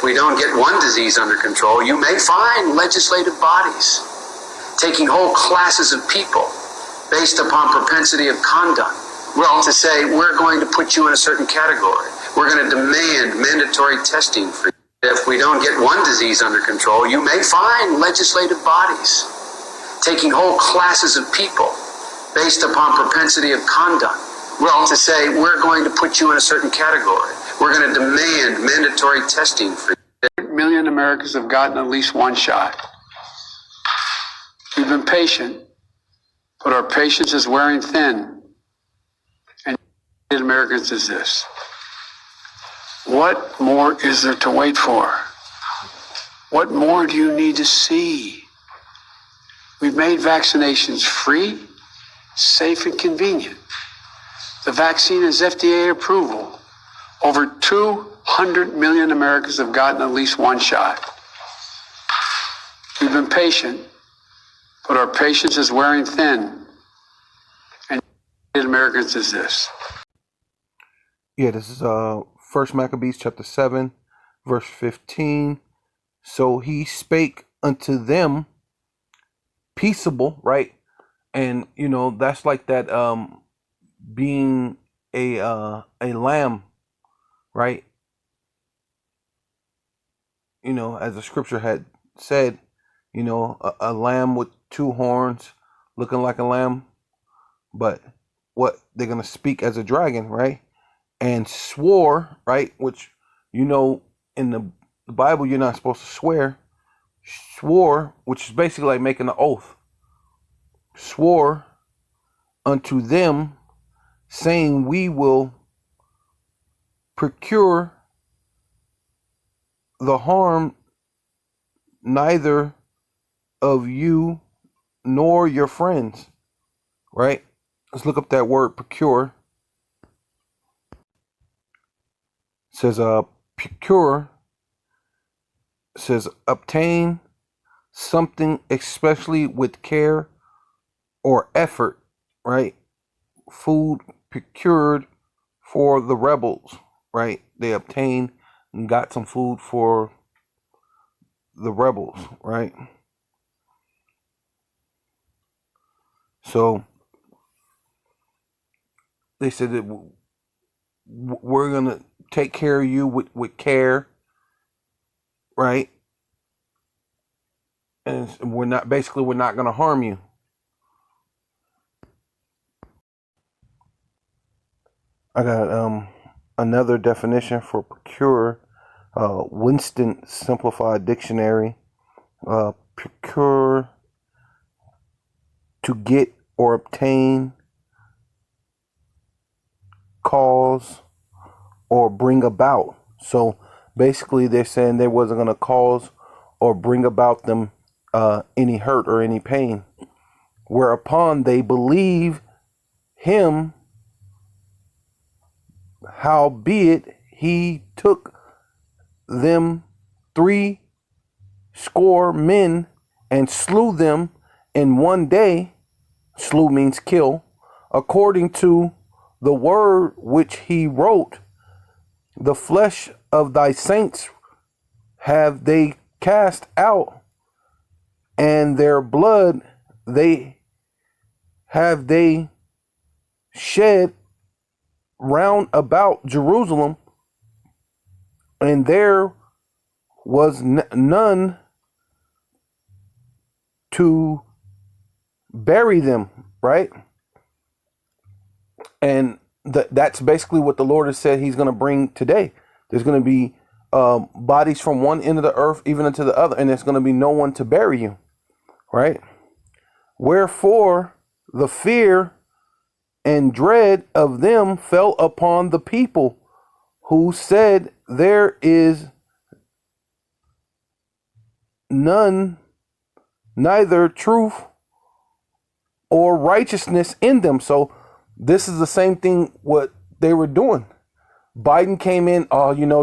If we don't get one disease under control, you may find legislative bodies taking whole classes of people based upon propensity of conduct. Well, to say, we're going to put you in a certain category. We're going to demand mandatory testing for you. If we don't get one disease under control, you may find legislative bodies taking whole classes of people based upon propensity of conduct. Well, to say, we're going to put you in a certain category. We're going to demand mandatory testing for you. 100 million Americans have gotten at least one shot. We've been patient, but our patience is wearing thin. And Americans is this. What more is there to wait for? What more do you need to see? We've made vaccinations free, safe, and convenient. The vaccine is FDA approval. Over 200 million Americans have gotten at least one shot. We've been patient, but our patience is wearing thin. And Americans is this. Yeah, this is 1 Maccabees chapter 7, verse 15. So he spake unto them peaceable, right? And you know, that's like that being a lamb, right? You know, as the scripture had said, you know, a lamb with two horns looking like a lamb, but what they're gonna speak as a dragon, right? And swore, right? Which, you know, in the Bible you're not supposed to swear. Swore, which is basically like making an oath. Swore unto them, saying, we will procure the harm neither of you nor your friends. Right? Let's look up that word procure. It says procure, says obtain something especially with care or effort, right? Food procured for the rebels, right? They obtained and got some food for the rebels, right? So they said that we're going to take care of you with care, right? And we're not going to harm you. I got another definition for procure, Winston Simplified Dictionary. Procure, to get or obtain, cause, or bring about. So basically they're saying they wasn't going to cause or bring about them any hurt or any pain. Whereupon they believe him, howbeit he took them 60 men and slew them in one day. Slew means kill. According to the word which he wrote, the flesh of thy saints have they cast out, and their blood have they shed round about Jerusalem, and there was none to bury them, right? And that's basically what the Lord has said he's going to bring today. There's going to be bodies from one end of the earth even unto the other, and there's going to be no one to bury you, right? Wherefore the fear and dread of them fell upon the people, who said, there is none, neither truth or righteousness in them. So this is the same thing what they were doing. Biden came in,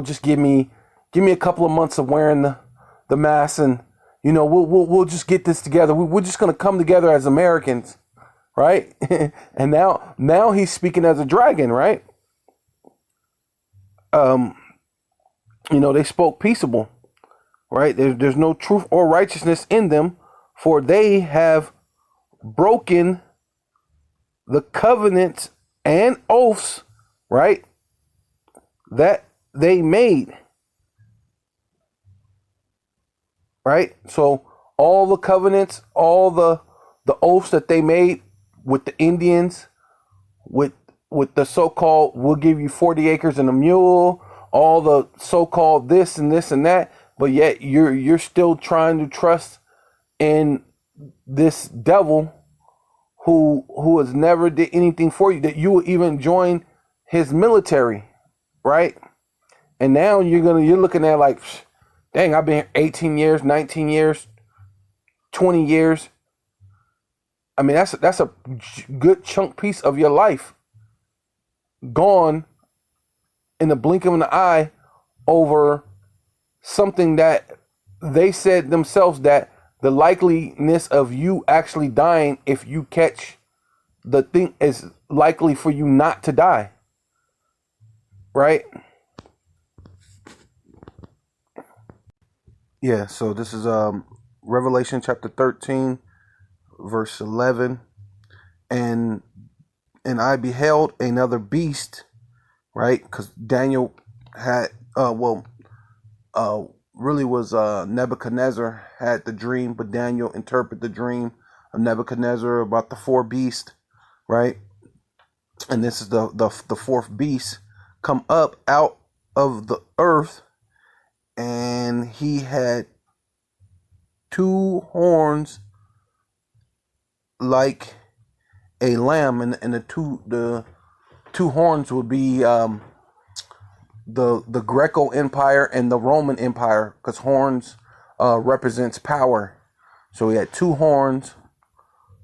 just give me a couple of months of wearing the mask, and we'll just get this together. We're just going to come together as Americans, right? And now he's speaking as a dragon, right? They spoke peaceable, right? There's no truth or righteousness in them, for they have broken the covenants and oaths, right, that they made, right? So all the covenants, all the oaths that they made with the Indians, with the so-called we'll give you 40 acres and a mule, all the so-called this and this and that, but yet you're still trying to trust in this devil who has never did anything for you, that you will even join his military, right? And now you're looking at like, dang, I've been here 18 years, 19 years, 20 years. I mean, that's a good chunk piece of your life gone in the blink of an eye over something that they said themselves that the likeliness of you actually dying, if you catch the thing, is likely for you not to die, right? Yeah, so this is Revelation chapter 13 verse 11. And I beheld another beast, right? Because Daniel had really was Nebuchadnezzar had the dream, but Daniel interpreted the dream of Nebuchadnezzar about the four beasts, right? And this is the fourth beast come up out of the earth, and he had two horns like a lamb, and the two horns would be the Greco Empire and the Roman Empire, because horns represents power. So he had two horns,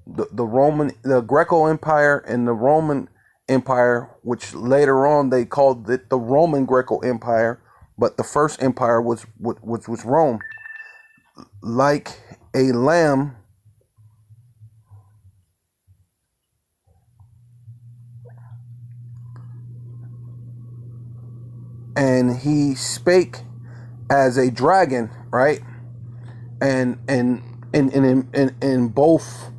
the Greco Empire and the Roman Empire, which later on they called it the Roman Greco Empire, but the first empire was Rome. Like a lamb, and he spake as a dragon, right? And in both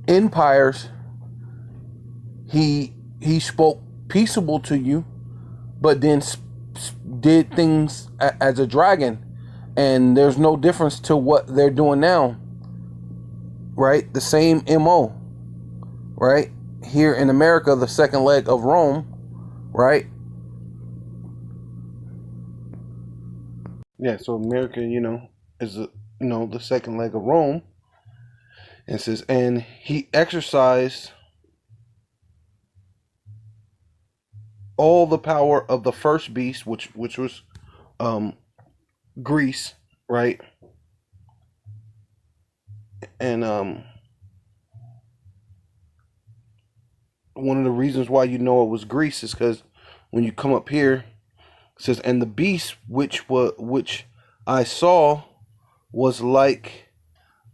empires, he spoke peaceable to you, but then did things as a dragon, and there's no difference to what they're doing now, right? The same MO, right? Here in America, the second leg of Rome, right? Yeah, so America, is the second leg of Rome. And it says, and he exercised all the power of the first beast, which was Greece, right? And one of the reasons why it was Greece is because when you come up here, it says, and the beast which I saw was like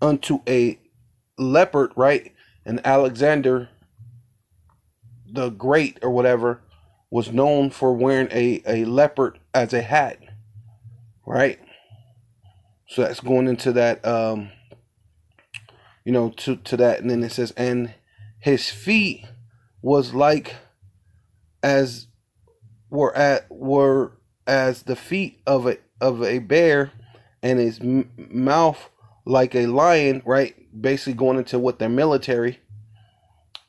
unto a leopard, right? And Alexander the Great or whatever was known for wearing a leopard as a hat, right? So that's going into that, to that. And then it says, and his feet was like as were as the feet of a bear, and his mouth like a lion, right? Basically going into what their military.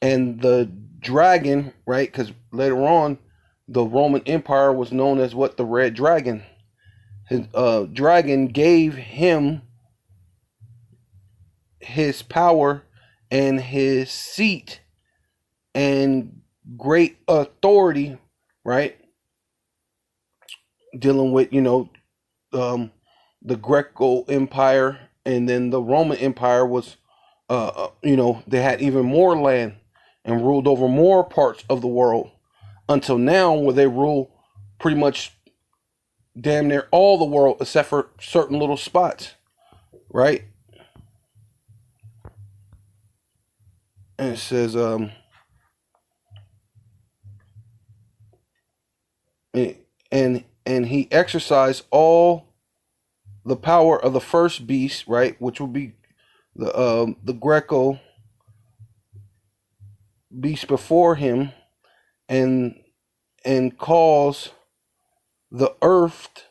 And the dragon, right? Because later on, the Roman Empire was known as what? The Red Dragon. His dragon gave him his power and his seat and great authority, right? Dealing with the Greco Empire, and then the Roman Empire was they had even more land and ruled over more parts of the world, until now where they rule pretty much damn near all the world except for certain little spots, right? And it says and and he exercised all the power of the first beast, right, which would be the Greco beast before him, and cause the earth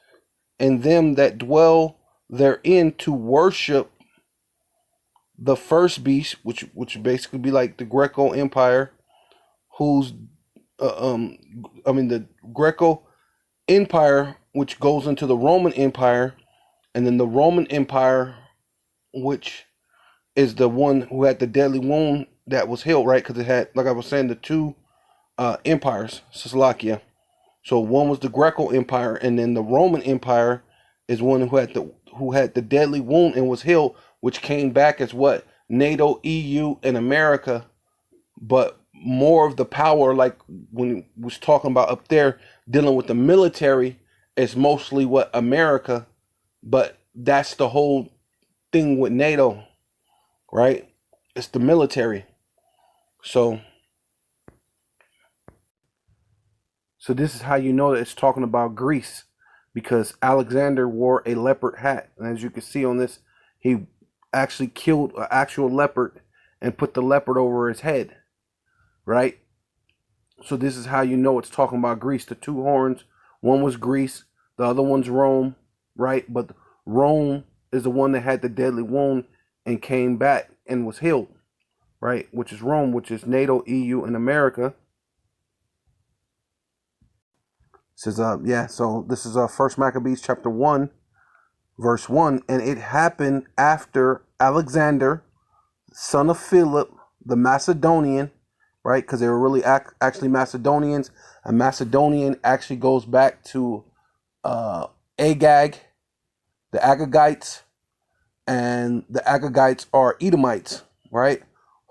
and them that dwell therein to worship the first beast, which basically be like the Greco Empire, who's the Greco Empire, which goes into the Roman Empire, and then the Roman Empire, which is the one who had the deadly wound that was healed, right? Because it had, like I was saying, the two empires, Slovakia. So one was the Greco Empire, and then the Roman Empire is one who had the deadly wound and was healed, which came back as what? NATO, EU, and America, but more of the power, like when we was talking about up there, dealing with the military, is mostly what America, but that's the whole thing with NATO, right? It's the military. So this is how you know that it's talking about Greece, because Alexander wore a leopard hat, and as you can see on this, he actually killed an actual leopard and put the leopard over his head, right? So this is how you know it's talking about Greece. The two horns, one was Greece, the other one's Rome, right? But Rome is the one that had the deadly wound and came back and was healed, right? Which is Rome, which is NATO, EU, and America. Says so this is First Maccabees chapter 1, verse 1, and it happened after Alexander, son of Philip, the Macedonian, right? Because they were really actually Macedonians, and Macedonian actually goes back to Agag, the Agagites, and the Agagites are Edomites, right?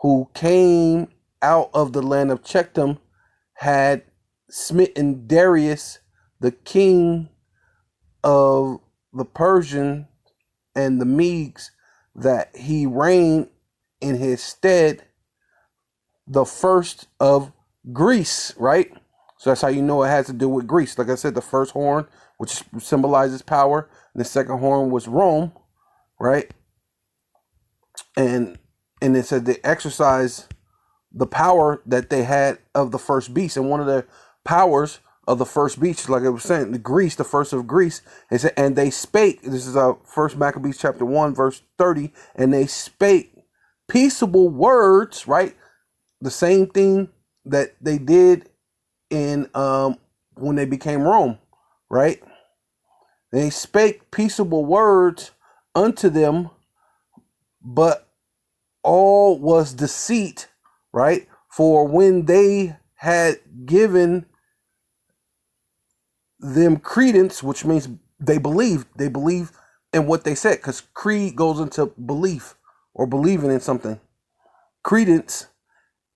Who came out of the land of Chechtem, had smitten Darius, the king of the Persian and the Medes, that he reigned in his stead, the first of Greece, right? So that's how you know it has to do with Greece. Like I said, the first horn, which symbolizes power, and the second horn was Rome, right? And it said they exercised the power that they had of the first beast, and one of the powers of the first beast, like I was saying, the Greece, the first of Greece, it said, and they spake. This is First Maccabees chapter 1, verse 30, and they spake peaceable words, right? The same thing that they did in when they became Rome, right? They spake peaceable words unto them, but all was deceit, right? For when they had given them credence, which means they believed in what they said, because creed goes into belief or believing in something. Credence,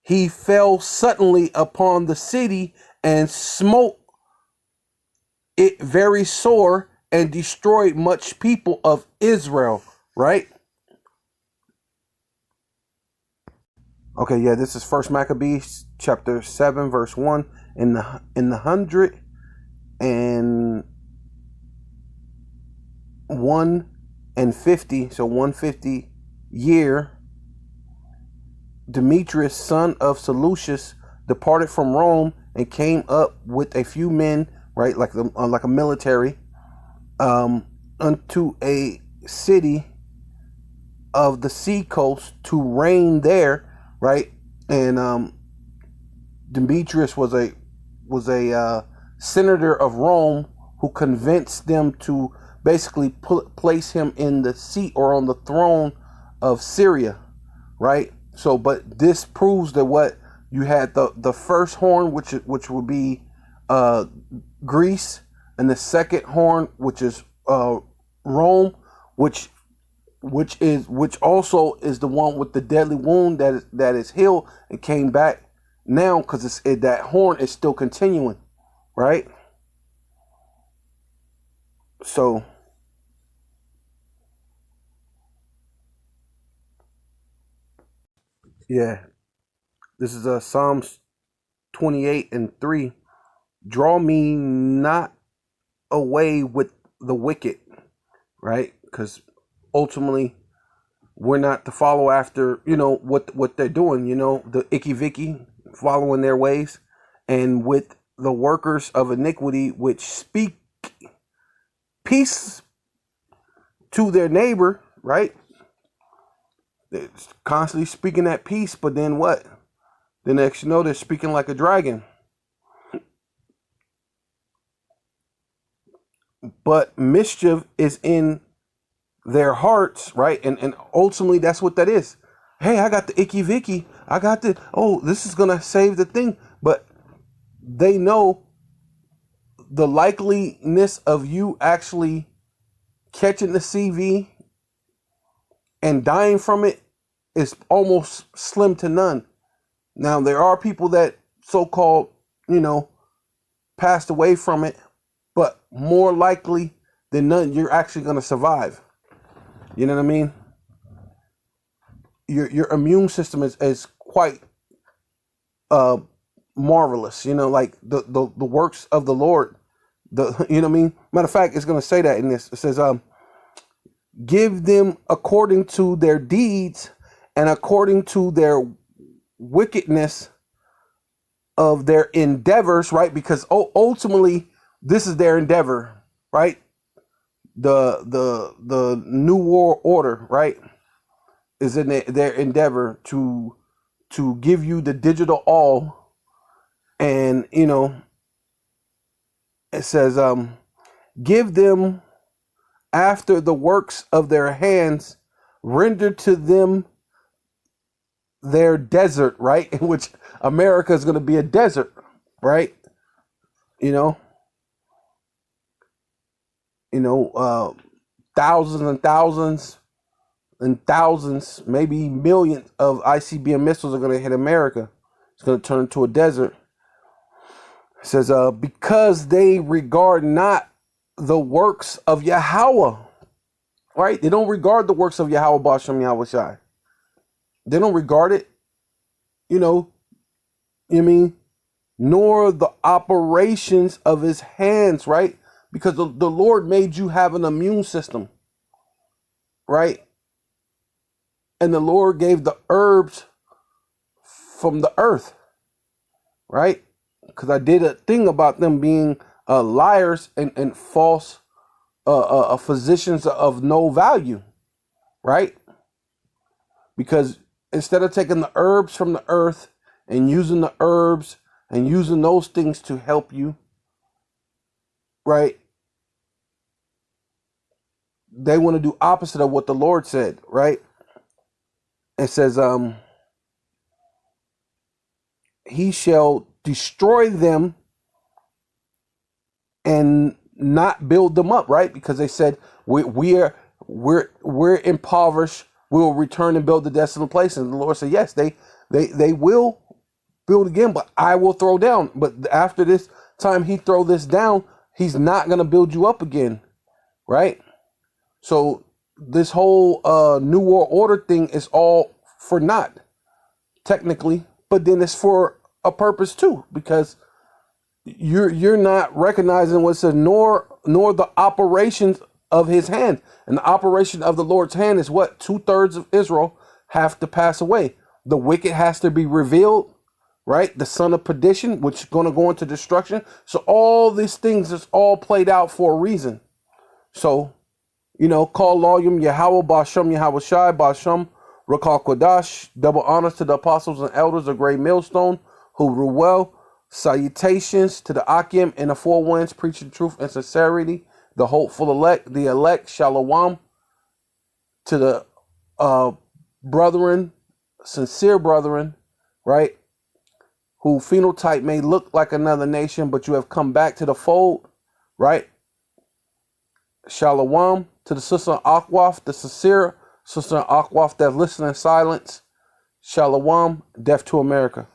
he fell suddenly upon the city and smote it very sore and destroyed much people of Israel, right? Okay, yeah, this is First Maccabees chapter 7, verse 1. In the 150, so 150 year, Demetrius, son of Seleucus, departed from Rome and came up with a few men, right, like a military, unto a city of the sea coast to reign there, right? And Demetrius was a senator of Rome who convinced them to basically place him in the seat or on the throne of Syria, right? So, but this proves that what you had, the first horn, which would be Greece, and the second horn, which is Rome, which also is the one with the deadly wound that is healed and came back now, because that horn is still continuing, right? So yeah, this is Psalms 28 and 3. Draw me not away with the wicked, right? Because ultimately we're not to follow after, what they're doing, the icky vicky, following their ways, and with the workers of iniquity, which speak peace to their neighbor, right? They're constantly speaking that peace, but then what? The next you know, they're speaking like a dragon. But mischief is in their hearts, right? And ultimately that's what that is. Hey, I got the icky vicky. I got this is gonna save the thing. But they know the likeliness of you actually catching the CV and dying from it is almost slim to none. Now there are people that so-called, passed away from it, but more likely than none, you're actually gonna survive. You know what I mean? Your immune system is quite marvelous. Like the works of the Lord. You know what I mean? Matter of fact, it's gonna say that in this. It says, give them according to their deeds and according to their wickedness of their endeavors, right? Because ultimately this is their endeavor, right? The new world order, right, is in their endeavor to give you the digital all. And it says, give them after the works of their hands, render to them their desert, right? In which America is going to be a desert, right? Thousands and thousands and thousands, maybe millions of ICBM missiles are going to hit America. It's going to turn into a desert. It says, because they regard not the works of Yahweh, right? They don't regard the works of Yahweh Bashem Yahweh Shai. They don't regard it, nor the operations of his hands, right? Because the Lord made you have an immune system, right? And the Lord gave the herbs from the earth, right? Because I did a thing about them being liars and false physicians of no value, right? Because instead of taking the herbs from the earth and using the herbs and using those things to help you, right? They want to do opposite of what the Lord said, right? It says, he shall destroy them and not build them up, right? Because they said we're impoverished. We will return and build the desolate place. And the Lord said, yes, they will build again, but I will throw down. But after this time he throw this down, he's not going to build you up again, right? So this whole New World Order thing is all for naught, technically, but then it's for a purpose too, because you're not recognizing what it says, nor the operations of his hand. And the operation of the Lord's hand is what? 2/3 of Israel have to pass away. The wicked has to be revealed, right? The son of perdition, which is going to go into destruction. So all these things is all played out for a reason. So, call Loyum Yahweh Bashem Yahweh Shai Bashem Rakal Kodash. Double honors to the apostles and elders of Great Millstone who rule well. Salutations to the Akim and the four winds, preaching truth and sincerity. The hopeful elect, the elect, Shalom. To the brethren, sincere brethren, right? Who phenotype may look like another nation, but you have come back to the fold, right? Shalom to the sister Akwaf, the sincere sister Akwaf that's listening in silence. Shalom, death to America.